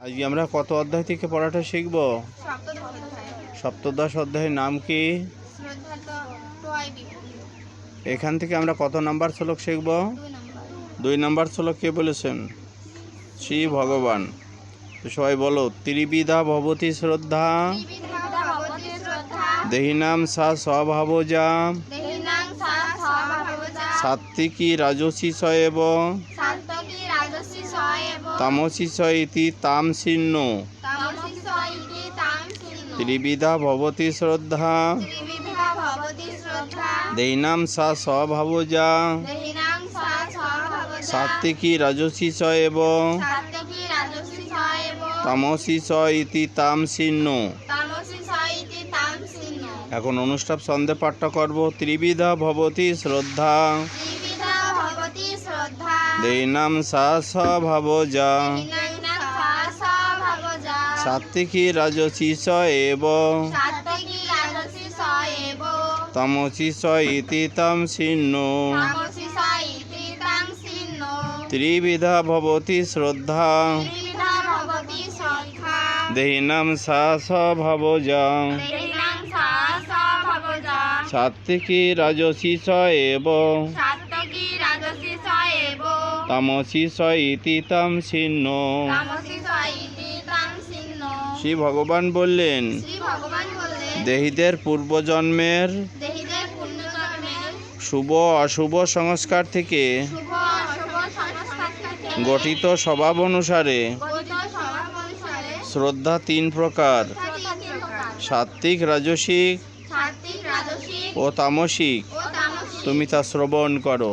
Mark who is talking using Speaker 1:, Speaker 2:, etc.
Speaker 1: আজকে আমরা কত অধ্যায় থেকে পড়াটা শিখব? সপ্তদশ অধ্যায়ের নাম কি? এখান থেকে আমরা কত নাম্বার শ্লোক শিখব? 2 নাম্বার শ্লোক কে বলেছেন? শ্রী ভগবান। তো সবাই বলো, ত্রিবিধা ভবতি শ্রদ্ধা দেহিনাম সা স্বভাবজা সাত্ত্বিকী রাজসী স এব তামসী স ইতি তামসিন্ন। ত্রিবিধা ভবতি শ্রদ্ধা দেহিনাম সা স্বভাবজা সাত্ত্বিকী রাজসী স এব তামসী স ইতি তামসিন্ন। এখন অনুষ্টাপ ছন্দে পাঠটা করব। ত্রিবিধা ভবতি শ্রদ্ধা দেহিনাম সা স্বভাবজা সাত্ত্বিকী রাজসী স এব তামসী স ইতি তামসিন্ন। ত্রিবিধা ভবতি শ্রদ্ধা দেহিনাম সা স্বভাবজা সাত্ত্বিকী রাজসী স এব তামসী স ইতি তামসিন্ন। শ্রী ভগবান বললেন, দেহীদের পূর্বজন্মের শুভ অশুভ সংস্কার থেকে গঠিত স্বভাব অনুসারে শ্রদ্ধা 3 প্রকার, সাত্ত্বিক, রাজসিক ও তামসিক। তুমি তা শ্রবণ করো।